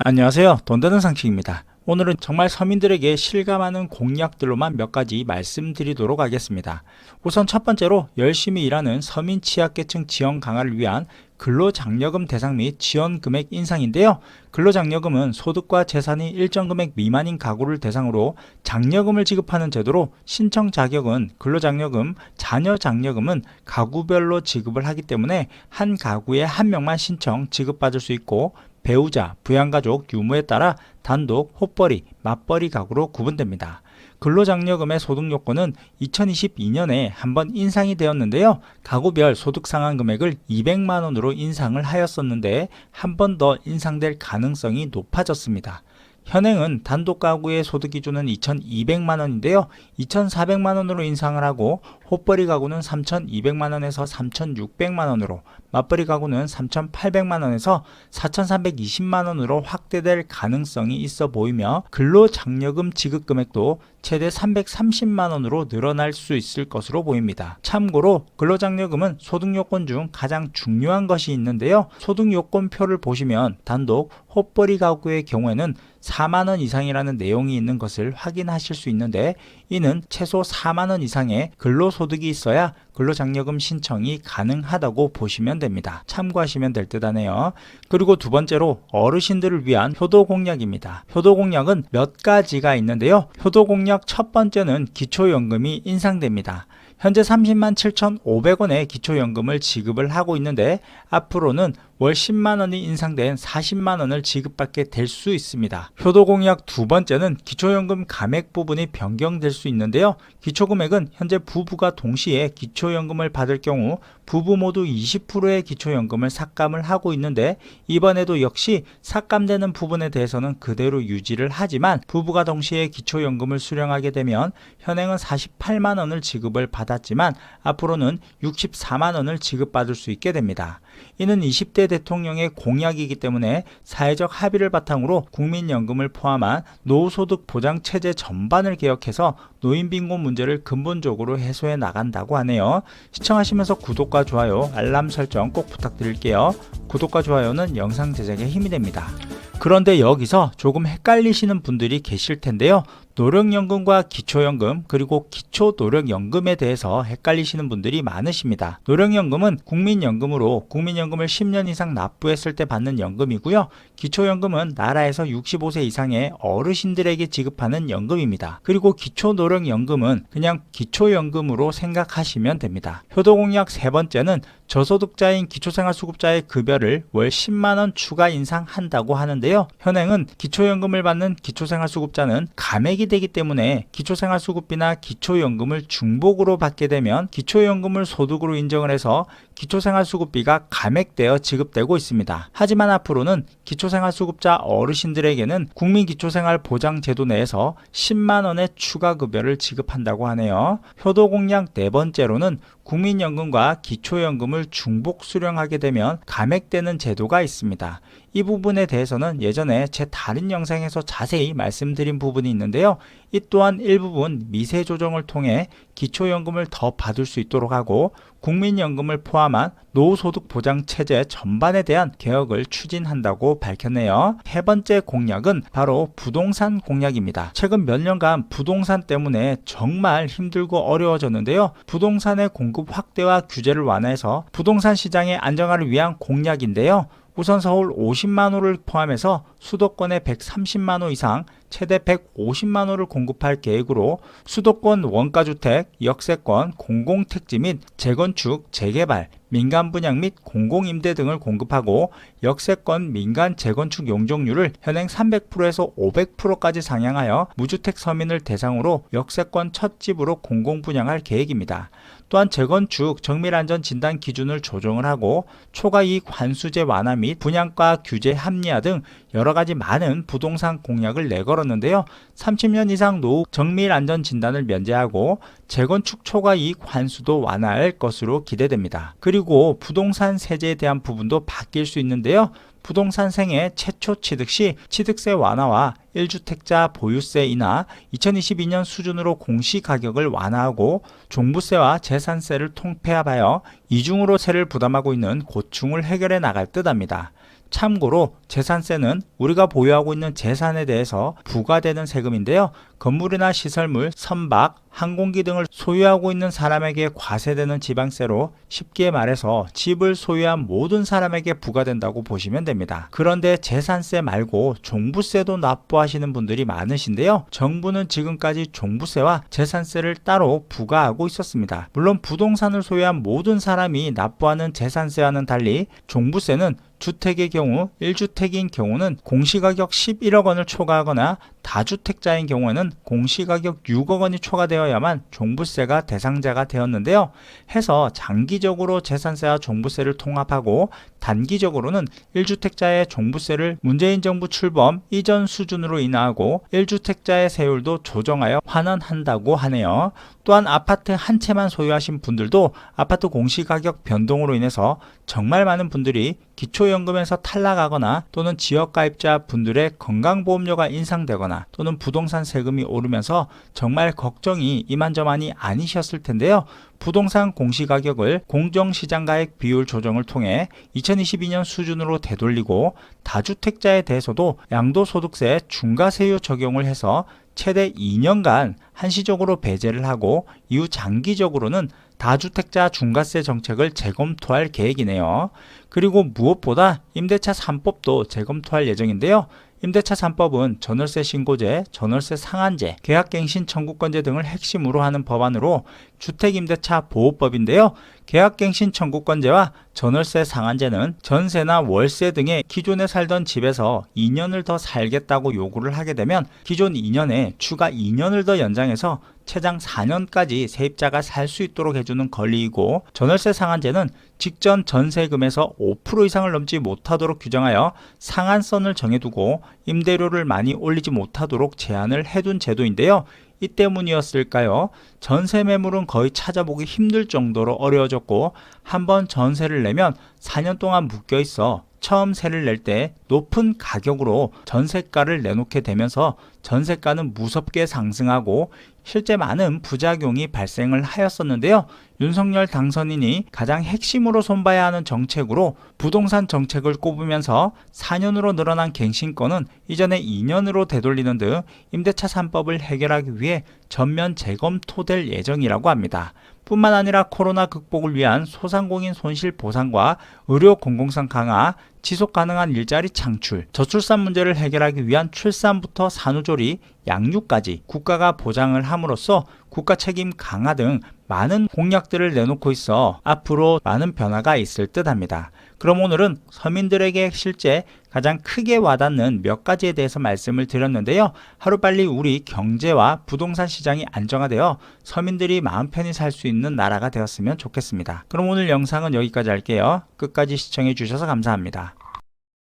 안녕하세요. 돈 되는 상식입니다. 오늘은 정말 서민들에게 실감하는 공약들로만 몇 가지 말씀드리도록 하겠습니다. 우선 첫 번째로 열심히 일하는 서민 취약계층 지원 강화를 위한 근로장려금 대상 및 지원 금액 인상인데요. 근로장려금은 소득과 재산이 일정 금액 미만인 가구를 대상으로 장려금을 지급하는 제도로 신청 자격은 근로장려금, 자녀장려금은 가구별로 지급을 하기 때문에 한 가구에 한 명만 신청 지급받을 수 있고 배우자, 부양가족 유무에 따라 단독, 혹벌이, 맞벌이 가구로 구분됩니다. 근로장려금의 소득 요건은 2022년에 한번 인상이 되었는데요. 가구별 소득 상한 금액을 200만 원으로 인상을 하였었는데 한 번 더 인상될 가능성이 높아졌습니다. 현행은 단독 가구의 소득 기준은 2,200만 원인데요. 2,400만 원으로 인상을 하고 혹벌이 가구는 3,200만 원에서 3,600만 원으로, 맞벌이 가구는 3,800만 원에서 4,320만 원으로 확대될 가능성이 있어 보이며 근로장려금 지급 금액도 최대 330만 원으로 늘어날 수 있을 것으로 보입니다. 참고로 근로장려금은 소득요건 중 가장 중요한 것이 있는데요. 소득요건표를 보시면 단독, 혹벌이 가구의 경우에는 4만 원 이상이라는 내용이 있는 것을 확인하실 수 있는데, 이는 최소 4만 원 이상의 근로소득이 있어야 근로장려금 신청이 가능하다고 보시면 됩니다. 참고하시면 될 듯 하네요. 그리고 두 번째로 어르신들을 위한 효도공약입니다. 효도공약은 몇 가지가 있는데요. 효도공약 첫 번째는 기초연금이 인상됩니다. 현재 30만 7,500원의 기초연금을 지급을 하고 있는데 앞으로는 월 10만 원이 인상된 40만 원을 지급받게 될 수 있습니다. 효도공약 두 번째는 기초연금 감액 부분이 변경될 수 있는데요. 기초금액은 현재 부부가 동시에 기초연금을 받을 경우 부부 모두 20%의 기초연금을 삭감을 하고 있는데, 이번에도 역시 삭감되는 부분에 대해서는 그대로 유지를 하지만 부부가 동시에 기초연금을 수령하게 되면 현행은 48만 원을 지급을 받았지만 앞으로는 64만 원을 지급받을 수 있게 됩니다. 이는 20대 대통령의 공약이기 때문에 사회적 합의를 바탕으로 국민연금을 포함한 노후소득 보장체제 전반을 개혁해서 노인빈곤 문제를 근본적으로 해소해 나간다고 하네요. 시청하시면서 구독과 좋아요, 알람 설정 꼭 부탁드릴게요. 구독과 좋아요는 영상 제작에 힘이 됩니다. 그런데 여기서 조금 헷갈리시는 분들이 계실 텐데요. 노령연금과 기초연금, 그리고 기초노령연금에 대해서 헷갈리시는 분들이 많으십니다. 노령연금은 국민연금으로 국민연금을 10년 이상 납부했을 때 받는 연금이고요. 기초연금은 나라에서 65세 이상의 어르신들에게 지급하는 연금입니다. 그리고 기초노령연금은 그냥 기초연금으로 생각하시면 됩니다. 효도공약 세 번째는 저소득자인 기초생활수급자의 급여를 월 10만 원 추가 인상한다고 하는데요. 현행은 기초연금을 받는 기초생활수급자는 감액이 되기 때문에 기초생활수급비나 기초연금을 중복으로 받게 되면 기초연금을 소득으로 인정을 해서 기초생활수급비가 감액되어 지급되고 있습니다. 하지만 앞으로는 기초생활수급자 어르신들에게는 국민기초생활보장제도 내에서 10만 원의 추가 급여를 지급한다고 하네요. 효도공약 네 번째로는 국민연금과 기초연금을 중복 수령하게 되면 감액되는 제도가 있습니다. 이 부분에 대해서는 예전에 제 다른 영상에서 자세히 말씀드린 부분이 있는데요. 이 또한 일부분 미세 조정을 통해 기초연금을 더 받을 수 있도록 하고 국민연금을 포함한 노후소득 보장 체제 전반에 대한 개혁을 추진한다고 밝혔네요. 세 번째 공약은 바로 부동산 공약입니다. 최근 몇 년간 부동산 때문에 정말 힘들고 어려워졌는데요. 부동산의 공급 확대와 규제를 완화해서 부동산 시장의 안정화를 위한 공약인데요. 우선 서울 50만 호를 포함해서 수도권에 130만 호 이상 최대 150만 호를 공급할 계획으로 수도권 원가주택, 역세권, 공공택지 및 재건축, 재개발, 민간 분양 및 공공임대 등을 공급하고 역세권 민간 재건축 용적률을 현행 300%에서 500%까지 상향하여 무주택 서민을 대상으로 역세권 첫 집으로 공공분양할 계획입니다. 또한 재건축 정밀안전 진단 기준을 조정을 하고 초과이익 환수제 완화 및 분양가 규제 합리화 등 여러가지 많은 부동산 공약을 내걸었는데요. 30년 이상 노후 정밀안전 진단을 면제하고 재건축 초과이익 환수도 완화할 것으로 기대됩니다. 그리고 부동산 세제에 대한 부분도 바뀔 수 있는데요. 부동산 생애 최초 취득 시 취득세 완화와 1주택자 보유세 인하, 2022년 수준으로 공시가격을 완화하고 종부세와 재산세를 통폐합하여 이중으로 세를 부담하고 있는 고충을 해결해 나갈 듯합니다. 참고로 재산세는 우리가 보유하고 있는 재산에 대해서 부과되는 세금인데요. 건물이나 시설물, 선박, 항공기 등을 소유하고 있는 사람에게 과세되는 지방세로 쉽게 말해서 집을 소유한 모든 사람에게 부과된다고 보시면 됩니다. 그런데 재산세 말고 종부세도 납부하시는 분들이 많으신데요. 정부는 지금까지 종부세와 재산세를 따로 부과하고 있었습니다. 물론 부동산을 소유한 모든 사람이 납부하는 재산세와는 달리 종부세는 주택의 경우 1주택인 경우는 공시가격 11억 원을 초과하거나 다주택자인 경우에는 공시가격 6억 원이 초과되어야만 종부세가 대상자가 되었는데요. 해서 장기적으로 재산세와 종부세를 통합하고 단기적으로는 1주택자의 종부세를 문재인 정부 출범 이전 수준으로 인하하고 1주택자의 세율도 조정하여 환원한다고 하네요. 또한 아파트 한 채만 소유하신 분들도 아파트 공시가격 변동으로 인해서 정말 많은 분들이 기초연금에서 탈락하거나 또는 지역가입자 분들의 건강보험료가 인상되거나 또는 부동산 세금이 오르면서 정말 걱정이 이만저만이 아니셨을 텐데요. 부동산 공시가격을 공정시장가액 비율 조정을 통해 2022년 수준으로 되돌리고 다주택자에 대해서도 양도소득세 중과세율 적용을 해서 최대 2년간 한시적으로 배제를 하고 이후 장기적으로는 다주택자 중과세 정책을 재검토할 계획이네요. 그리고 무엇보다 임대차 3법도 재검토할 예정인데요. 임대차 3법은 전월세 신고제, 전월세 상한제, 계약갱신 청구권제 등을 핵심으로 하는 법안으로 주택임대차 보호법인데요. 계약갱신 청구권제와 전월세 상한제는 전세나 월세 등의 기존에 살던 집에서 2년을 더 살겠다고 요구를 하게 되면 기존 2년에 추가 2년을 더 연장해서 최장 4년까지 세입자가 살 수 있도록 해주는 권리이고, 전월세 상한제는 직전 전세금에서 5% 이상을 넘지 못하도록 규정하여 상한선을 정해두고 임대료를 많이 올리지 못하도록 제한을 해둔 제도인데요. 이 때문이었을까요? 전세 매물은 거의 찾아보기 힘들 정도로 어려워졌고, 한번 전세를 내면 4년 동안 묶여 있어 처음 세를 낼 때 높은 가격으로 전세가를 내놓게 되면서 전세가는 무섭게 상승하고 실제 많은 부작용이 발생을 하였었는데요. 윤석열 당선인이 가장 핵심으로 손봐야 하는 정책으로 부동산 정책을 꼽으면서 4년으로 늘어난 갱신권은 이전에 2년으로 되돌리는 등 임대차 3법을 해결하기 위해 전면 재검토될 예정이라고 합니다. 뿐만 아니라 코로나 극복을 위한 소상공인 손실 보상과 의료 공공성 강화, 지속 가능한 일자리 창출, 저출산 문제를 해결하기 위한 출산부터 산후조리, 양육까지 국가가 보장을 함으로써 국가 책임 강화 등 많은 공약들을 내놓고 있어 앞으로 많은 변화가 있을 듯 합니다. 그럼 오늘은 서민들에게 실제 가장 크게 와닿는 몇 가지에 대해서 말씀을 드렸는데요. 하루빨리 우리 경제와 부동산 시장이 안정화되어 서민들이 마음 편히 살 수 있는 나라가 되었으면 좋겠습니다. 그럼 오늘 영상은 여기까지 할게요. 끝까지 시청해 주셔서 감사합니다.